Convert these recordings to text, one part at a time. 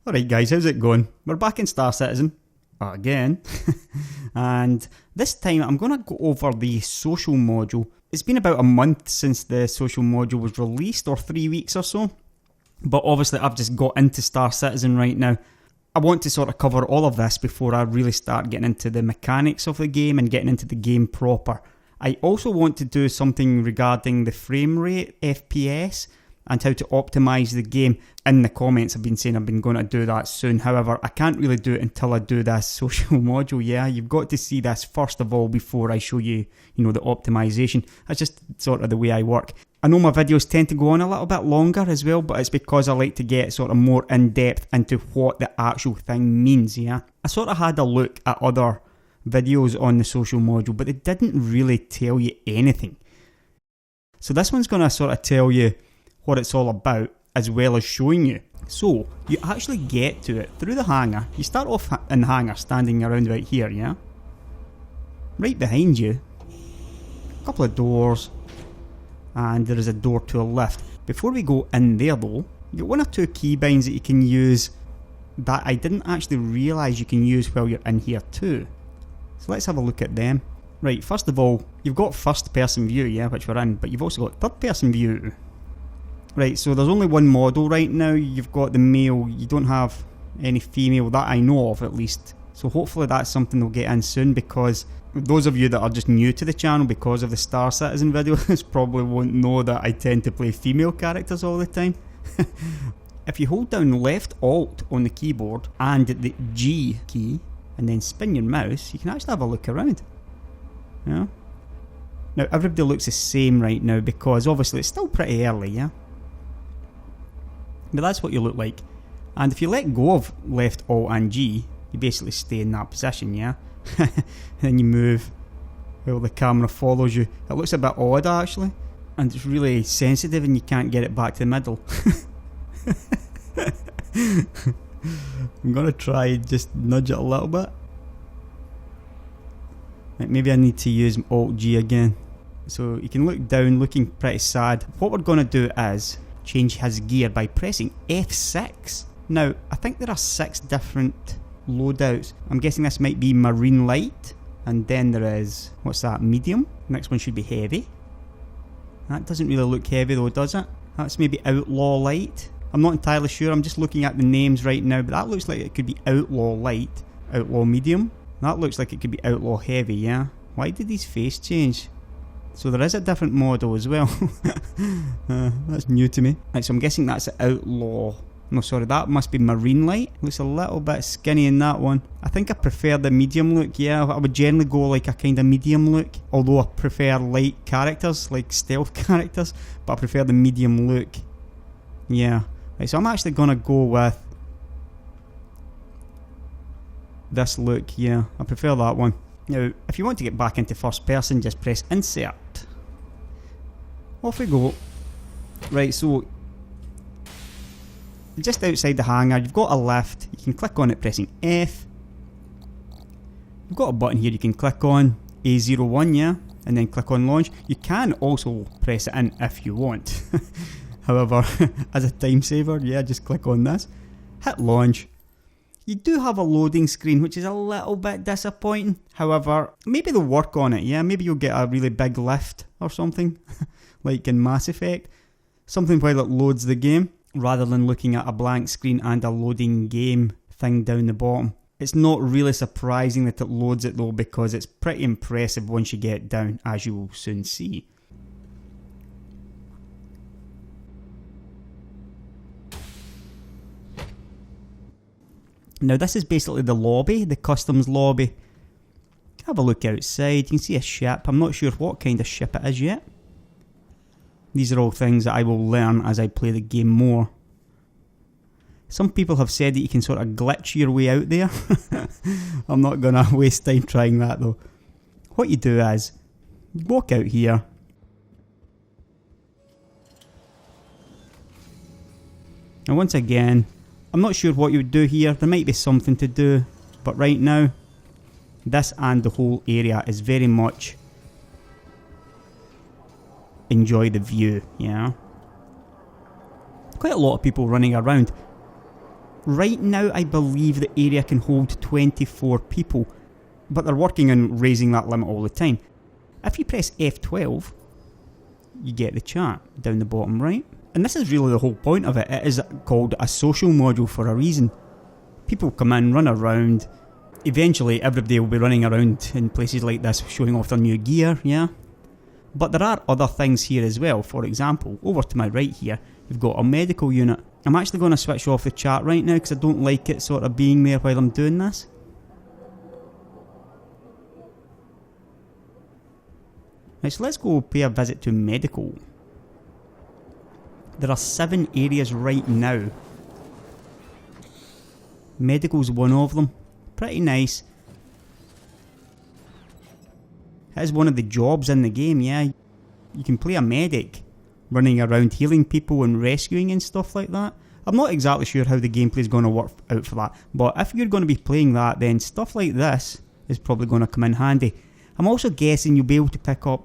Alright guys, how's it going? We're back in Star Citizen, again, and this time I'm going to go over the social module. It's been about a month since the social module was released, or 3 weeks or so, but obviously I've just got into Star Citizen right now. I want to sort of cover all of this before I really start getting into the mechanics of the game and getting into the game proper. I also want to do something regarding the frame rate, FPS, and how to optimise the game. In the comments I've been saying I've been going to do that soon, however I can't really do it until I do this social module. Yeah, you've got to see this first of all before I show you, the optimisation. That's just sort of the way I work. I know my videos tend to go on a little bit longer as well, but it's because I like to get sort of more in depth into what the actual thing means. Yeah, I sort of had a look at other videos on the social module, but they didn't really tell you anything. So this one's going to sort of tell you what it's all about, as well as showing you. So, you actually get to it through the hangar. You start off in the hangar, standing around about here, yeah? Right behind you, a couple of doors, and there is a door to a lift. Before we go in there though, you get one or two keybinds that you can use that I didn't actually realise you can use while you're in here too. So let's have a look at them. Right, first of all, you've got first person view, yeah, which we're in, but you've also got third person view. Right, so there's only one model right now. You've got the male, you don't have any female that I know of at least. So hopefully that's something they'll get in soon, because those of you that are just new to the channel because of the Star Citizen videos probably won't know that I tend to play female characters all the time. If you hold down left alt on the keyboard and the G key and then spin your mouse, you can actually have a look around. Yeah. Now everybody looks the same right now because obviously it's still pretty early, yeah? But that's what you look like. And if you let go of left alt and G, you basically stay in that position, yeah? Then you move while the camera follows you. It looks a bit odd actually, and it's really sensitive and you can't get it back to the middle. I'm gonna try just nudge it a little bit. Right, maybe I need to use alt G again. So you can look down looking pretty sad. What we're gonna do is change his gear by pressing F6. Now, I think there are 6 different loadouts. I'm guessing this might be Marine Light, and then there is, what's that, Medium? Next one should be Heavy. That doesn't really look heavy though, does it? That's maybe Outlaw Light. I'm not entirely sure, I'm just looking at the names right now, but that looks like it could be Outlaw Light, Outlaw Medium. That looks like it could be Outlaw Heavy, yeah? Why did these face change? So there is a different model as well. That's new to me. Right, so I'm guessing that's Outlaw. No, sorry, that must be Marine Light. Looks a little bit skinny in that one. I think I prefer the medium look, yeah. I would generally go like a kind of medium look. Although I prefer light characters, like stealth characters. But I prefer the medium look. Yeah. Right, so I'm actually going to go with this look, yeah. I prefer that one. Now, if you want to get back into first person, just press insert. Off we go. Right, so just outside the hangar, you've got a lift. You can click on it pressing F. You've got a button here you can click on, A01, yeah, and then click on launch. You can also press it in if you want. However, as a time saver, yeah, just click on this. Hit launch. You do have a loading screen, which is a little bit disappointing. However, maybe they'll work on it, yeah? Maybe you'll get a really big lift or something, like in Mass Effect. Something while it loads the game, rather than looking at a blank screen and a loading game thing down the bottom. It's not really surprising that it loads it though, because it's pretty impressive once you get down, as you will soon see. Now this is basically the lobby, the customs lobby. Have a look outside, you can see a ship. I'm not sure what kind of ship it is yet. These are all things that I will learn as I play the game more. Some people have said that you can sort of glitch your way out there. I'm not going to waste time trying that though. What you do is, you walk out here. And once again, I'm not sure what you would do here. There might be something to do, but right now, this and the whole area is very much enjoy the view, yeah. Quite a lot of people running around. Right now I believe the area can hold 24 people, but they're working on raising that limit all the time. If you press F12, you get the chat down the bottom right. And this is really the whole point of it. It is called a social module for a reason. People come in, run around. Eventually everybody will be running around in places like this showing off their new gear, yeah? But there are other things here as well. For example, over to my right here, you've got a medical unit. I'm actually going to switch off the chat right now because I don't like it sort of being there while I'm doing this. Right, so let's go pay a visit to medical. There are 7 areas right now. Medical's one of them. Pretty nice. It is one of the jobs in the game, yeah. You can play a medic, running around healing people and rescuing and stuff like that. I'm not exactly sure how the gameplay is going to work out for that, but if you're going to be playing that, then stuff like this is probably going to come in handy. I'm also guessing you'll be able to pick up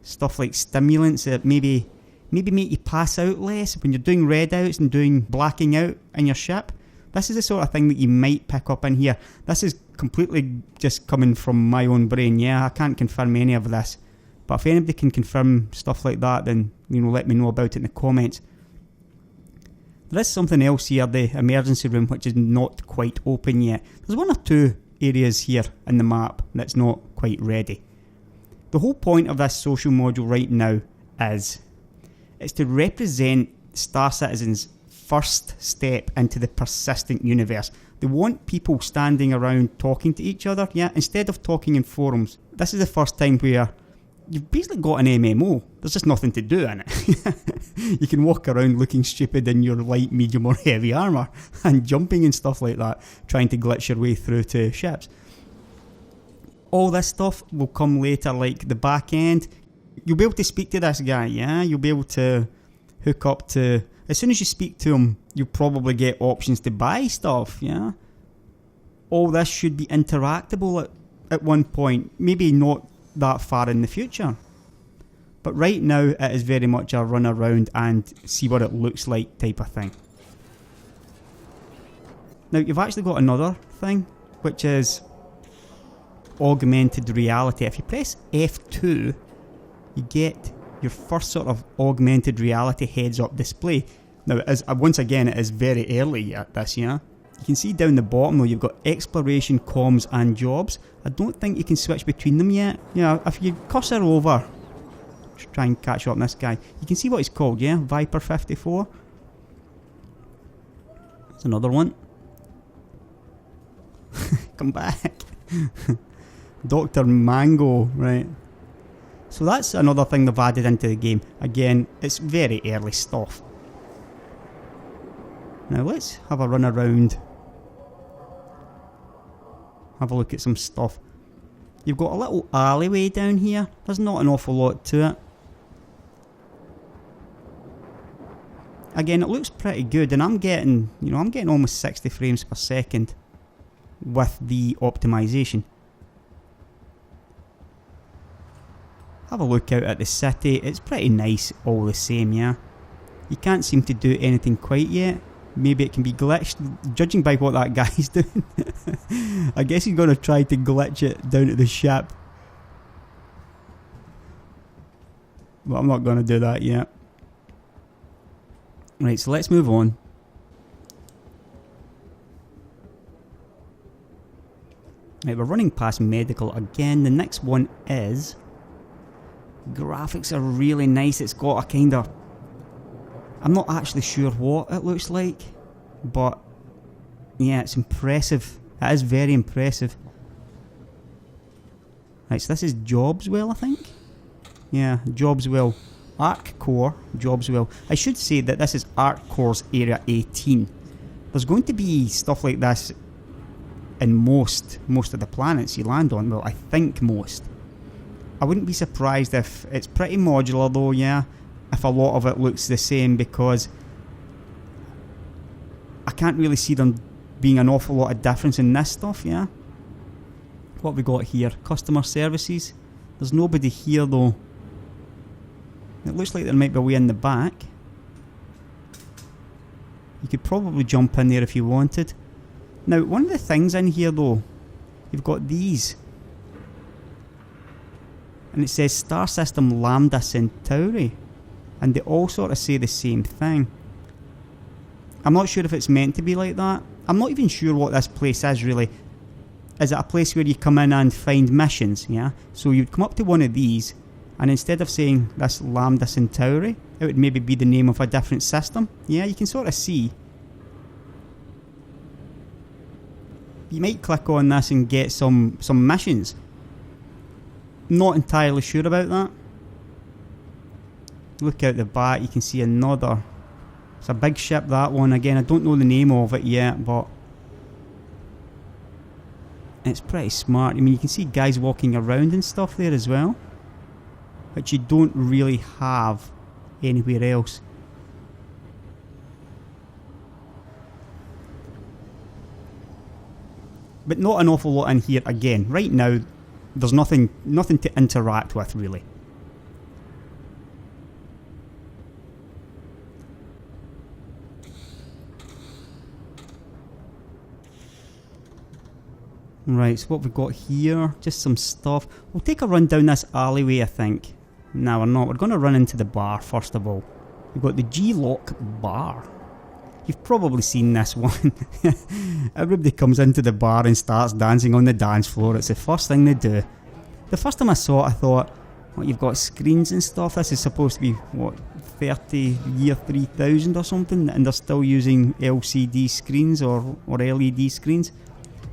stuff like stimulants that maybe make you pass out less when you're doing redouts and doing blacking out in your ship. This is the sort of thing that you might pick up in here. This is completely just coming from my own brain, yeah, I can't confirm any of this. But if anybody can confirm stuff like that, then, you know, let me know about it in the comments. There is something else here, the emergency room, which is not quite open yet. There's 1 or 2 areas here in the map that's not quite ready. The whole point of this social module right now is it's to represent Star Citizen's first step into the persistent universe. They want people standing around talking to each other, yeah, instead of talking in forums. This is the first time where you've basically got an MMO. There's just nothing to do in it. You can walk around looking stupid in your light, medium or heavy armour and jumping and stuff like that, trying to glitch your way through to ships. All this stuff will come later, like the back end. You'll be able to speak to this guy, yeah? You'll be able to hook up to... As soon as you speak to him, you'll probably get options to buy stuff, yeah? All this should be interactable at one point. Maybe not that far in the future. But right now, it is very much a run around and see what it looks like type of thing. Now, you've actually got another thing, which is Augmented Reality. If you press F2, you get your first sort of Augmented Reality heads-up display. Now, once again, it is very early at this, yeah? You can see down the bottom though, you've got Exploration, Comms and Jobs. I don't think you can switch between them yet. Yeah, if you cursor over, just try and catch up on this guy. You can see what he's called, yeah? Viper 54. That's another one. Come back. Dr. Mango, right? So that's another thing they've added into the game. Again, it's very early stuff. Now let's have a run around. Have a look at some stuff. You've got a little alleyway down here. There's not an awful lot to it. Again, it looks pretty good, and I'm getting almost 60 frames per second with the optimization. Have a look out at the city. It's pretty nice all the same, yeah. You can't seem to do anything quite yet. Maybe it can be glitched, judging by what that guy's doing. I guess he's going to try to glitch it down to the ship. But I'm not going to do that yet. Right, so let's move on. Right, we're running past medical again. The next one is... graphics are really nice. It's got a kind of... I'm not actually sure what it looks like, but yeah, it's impressive. It is very impressive. Right, so this is Jobwell, I think? Yeah, Jobwell. ArcCorp Jobwell. I should say that this is ArcCorp's Area 18. There's going to be stuff like this in most of the planets you land on. Well, I think most. I wouldn't be surprised if it's pretty modular though, yeah, if a lot of it looks the same, because I can't really see them being an awful lot of difference in this stuff, yeah. What have we got here? Customer services. There's nobody here though. It looks like there might be a way in the back. You could probably jump in there if you wanted. Now, one of the things in here though, you've got these. And it says Star System Lambda Centauri. And they all sort of say the same thing. I'm not sure if it's meant to be like that. I'm not even sure what this place is really. Is it a place where you come in and find missions, yeah? So you'd come up to one of these, and instead of saying this Lambda Centauri, it would maybe be the name of a different system. Yeah, you can sort of see. You might click on this and get some missions. Not entirely sure about that. Look out the back, you can see another. It's a big ship, that one. Again, I don't know the name of it yet, but it's pretty smart. I mean, you can see guys walking around and stuff there as well, which you don't really have anywhere else. But not an awful lot in here again. Right now, there's nothing to interact with really. Right, so what we've got here, just some stuff. We'll take a run down this alleyway, I think. No, we're not. We're going to run into the bar first of all. We've got the G-Loc Bar. You've probably seen this one. Everybody comes into the bar and starts dancing on the dance floor. It's the first thing they do. The first time I saw it, I thought, what, you've got screens and stuff? This is supposed to be, what, 30 year 3000 or something? And they're still using LCD screens or LED screens?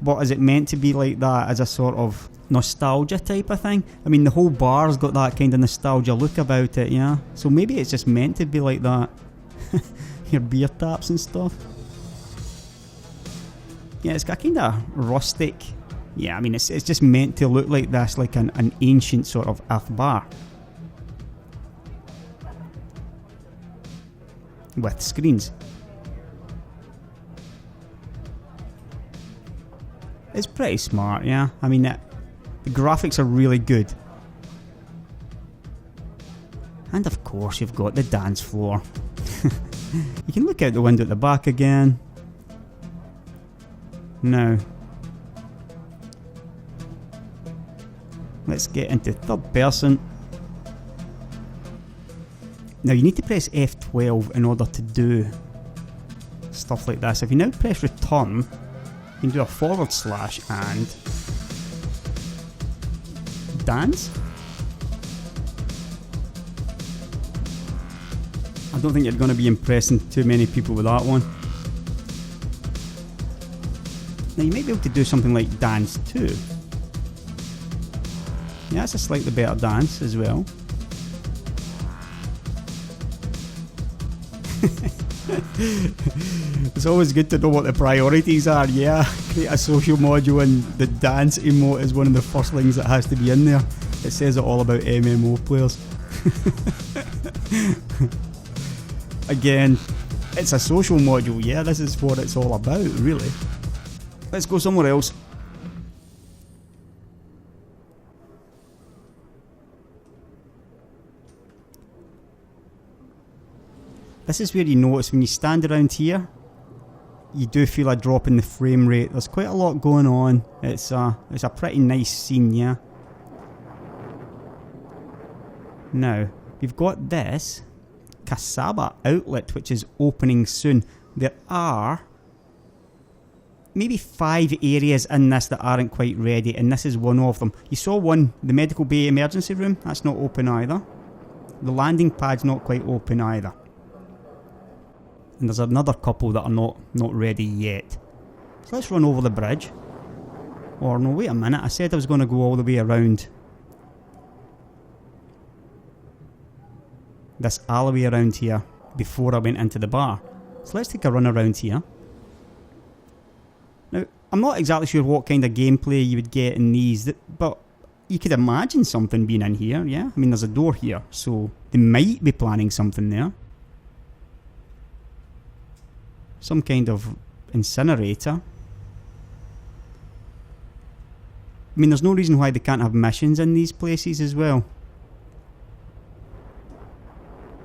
But is it meant to be like that as a sort of nostalgia type of thing? I mean, the whole bar's got that kind of nostalgia look about it, yeah? So maybe it's just meant to be like that. Your beer taps and stuff. Yeah, it's got kind of rustic. Yeah, I mean, it's just meant to look like this, like an ancient sort of earth bar. With screens. It's pretty smart, yeah. I mean, the graphics are really good. And of course, you've got the dance floor. You can look out the window at the back again. Now, let's get into third person. Now you need to press F12 in order to do stuff like this. If you now press return, you can do a / and dance. I don't think you're going to be impressing too many people with that one. Now you might be able to do something like dance too. Yeah, it's a slightly better dance as well. It's always good to know what the priorities are, yeah. Create a social module and the dance emote is one of the first things that has to be in there. It says it all about MMO players. Again, it's a social module, yeah, this is what it's all about, really. Let's go somewhere else. This is where you notice when you stand around here, you do feel a drop in the frame rate. There's quite a lot going on. It's a pretty nice scene, yeah. Now, we've got this Kasaba outlet which is opening soon. There are maybe 5 areas in this that aren't quite ready, and this is one of them. You saw one, the medical bay emergency room, that's not open either. The landing pad's not quite open either. And there's another couple that are not ready yet. So let's run over the bridge. Or no, wait a minute, I said I was going to go all the way around this alleyway around here before I went into the bar. So let's take a run around here. Now, I'm not exactly sure what kind of gameplay you would get in these, but you could imagine something being in here, yeah? I mean, there's a door here, so they might be planning something there. Some kind of incinerator. I mean, there's no reason why they can't have missions in these places as well.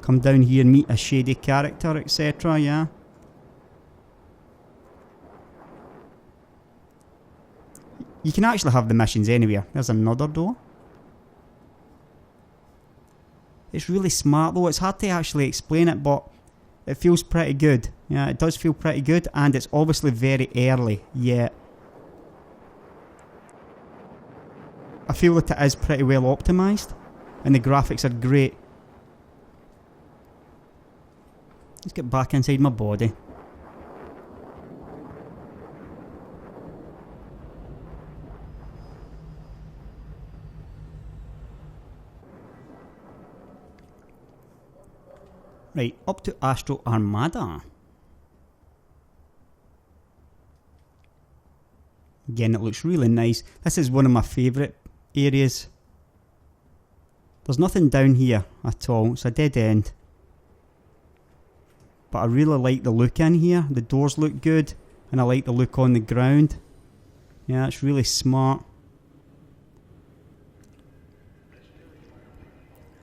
Come down here and meet a shady character, etc., yeah? You can actually have the missions anywhere. There's another door. It's really smart though. It's hard to actually explain it, but it feels pretty good. Yeah, it does feel pretty good, and it's obviously very early yet. I feel that it is pretty well optimised, and the graphics are great. Let's get back inside my body. Right, up to Astro-Armada. Again, it looks really nice. This is one of my favourite areas. There's nothing down here at all. It's a dead end. But I really like the look in here. The doors look good, and I like the look on the ground. Yeah, it's really smart.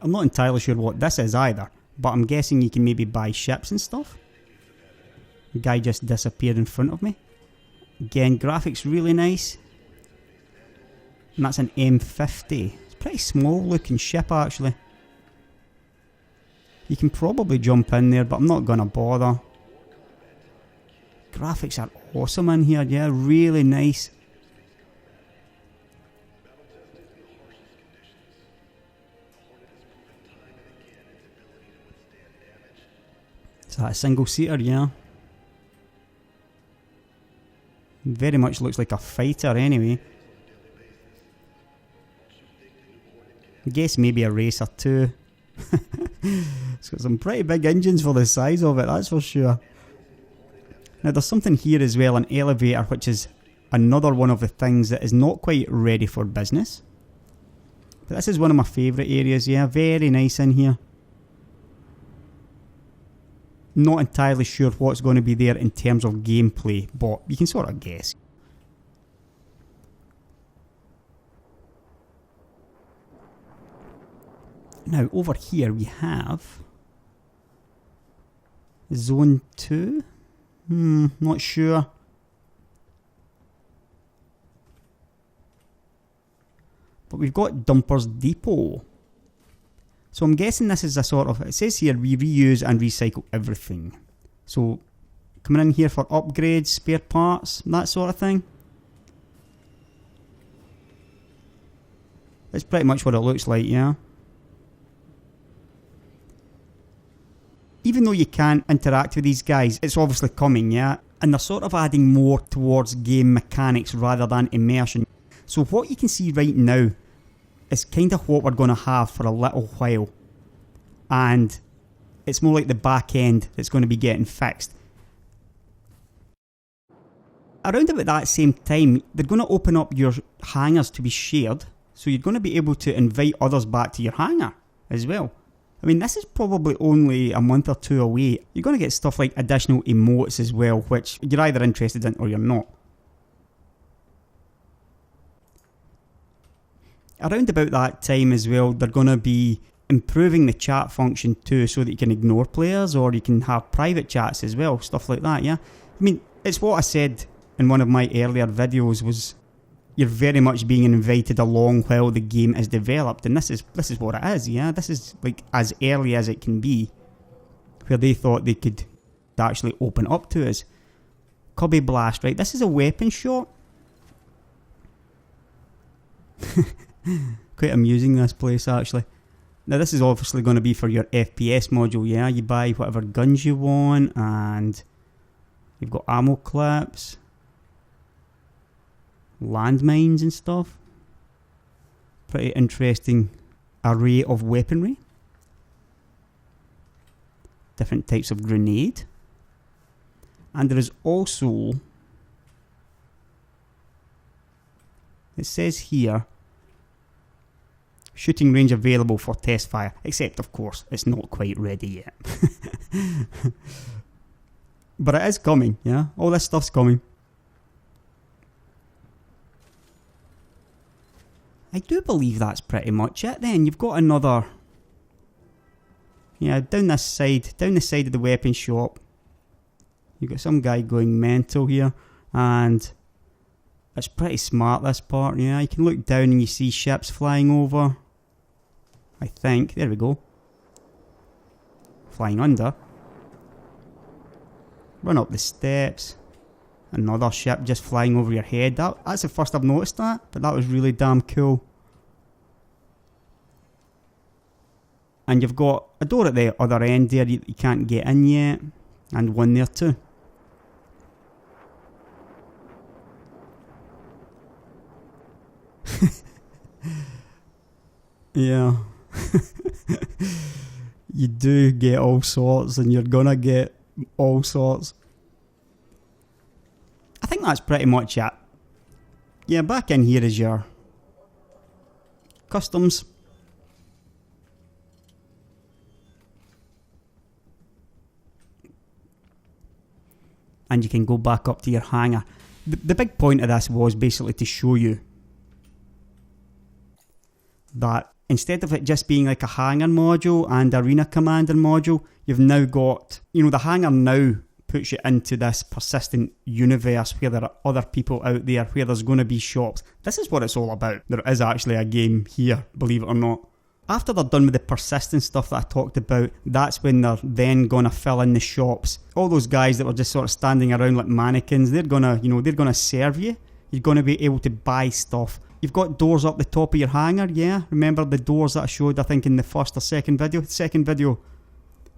I'm not entirely sure what this is either, but I'm guessing you can maybe buy ships and stuff. The guy just disappeared in front of me. Again, graphics really nice. And that's an M50. It's a pretty small looking ship actually. You can probably jump in there, but I'm not going to bother. Graphics are awesome in here, yeah, really nice. Is that a single seater? Yeah. Very much looks like a fighter anyway. I guess maybe a racer too. It's got some pretty big engines for the size of it, that's for sure. Now there's something here as well, an elevator, which is another one of the things that is not quite ready for business. But this is one of my favourite areas, yeah, very nice in here. Not entirely sure what's going to be there in terms of gameplay, but you can sort of guess. Now over here we have Zone 2? Not sure. But we've got Dumpers Depot. So I'm guessing this is a sort of, it says here we reuse and recycle everything. So coming in here for upgrades, spare parts, that sort of thing. That's pretty much what it looks like, yeah. Even though you can't interact with these guys, it's obviously coming, yeah? And they're sort of adding more towards game mechanics rather than immersion. So what you can see right now is kind of what we're going to have for a little while. And it's more like the back end that's going to be getting fixed. Around about that same time, they're going to open up your hangars to be shared. So you're going to be able to invite others back to your hangar as well. I mean, this is probably only a month or two away. You're going to get stuff like additional emotes as well, which you're either interested in or you're not. Around about that time as well, they're going to be improving the chat function too, so that you can ignore players or you can have private chats as well, stuff like that, yeah? I mean, it's what I said in one of my earlier videos, was you're very much being invited along while the game is developed, and this is what it is, yeah? This is like as early as it can be, where they thought they could actually open up to us. Cubby Blast, right? This is a weapon shop. Quite amusing, this place actually. Now this is obviously going to be for your FPS module, yeah? You buy whatever guns you want, and you've got ammo clips, landmines and stuff. Pretty interesting array of weaponry. Different types of grenade. And there is also, it says here, shooting range available for test fire, except of course it's not quite ready yet. But it is coming, yeah? All this stuff's coming. I do believe that's pretty much it then. You've got another, yeah, down the side of the weapon shop. You've got some guy going mental here, and It's pretty smart, this part, yeah. You can look down and you see ships flying over. I think. There we go. Flying under. Run up the steps. Another ship just flying over your head. That's the first I've noticed that, but that was really damn cool. And you've got a door at the other end there you can't get in yet. And one there too. Yeah. You do get all sorts, and you're gonna get all sorts. I think that's pretty much it. Yeah, back in here is your customs. And you can go back up to your hangar. The big point of this was basically to show you that instead of it just being like a hangar module and arena commander module, you've now got, the hangar now puts you into this persistent universe where there are other people out there, where there's going to be shops. This is what it's all about. There is actually a game here, believe it or not. After they're done with the persistent stuff that I talked about, that's when they're then going to fill in the shops. All those guys that were just sort of standing around like mannequins, they're going to, they're going to serve you. You're going to be able to buy stuff. You've got doors up the top of your hangar, yeah? Remember the doors that I showed, I think, in the first or second video? Second video.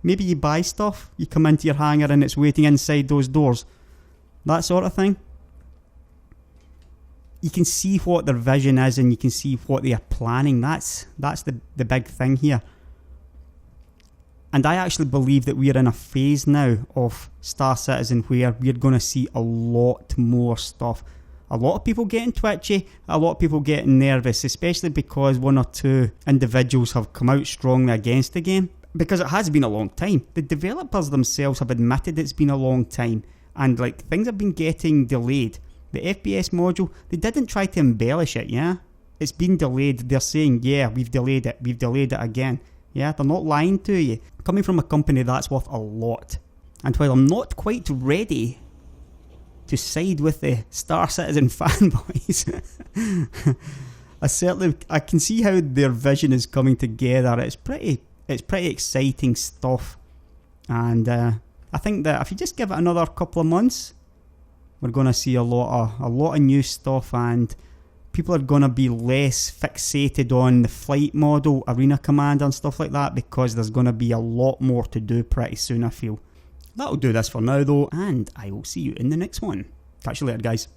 Maybe you buy stuff, you come into your hangar and it's waiting inside those doors. That sort of thing. You can see what their vision is and you can see what they are planning. That's the big thing here. And I actually believe that we're in a phase now of Star Citizen where we're going to see a lot more stuff. A lot of people getting twitchy, a lot of people getting nervous, especially because one or two individuals have come out strongly against the game. Because it has been a long time. The developers themselves have admitted it's been a long time. And things have been getting delayed. The FPS module, they didn't try to embellish it, yeah? It's been delayed. They're saying, yeah, we've delayed it again. Yeah, they're not lying to you. Coming from a company that's worth a lot. And while I'm not quite ready to side with the Star Citizen fanboys, I can see how their vision is coming together. It's pretty exciting stuff. And I think that if you just give it another couple of months, we're going to see a lot of new stuff, and people are going to be less fixated on the flight model, arena commander and stuff like that, because there's going to be a lot more to do pretty soon, I feel. That'll do this for now though, and I will see you in the next one. Catch you later, guys.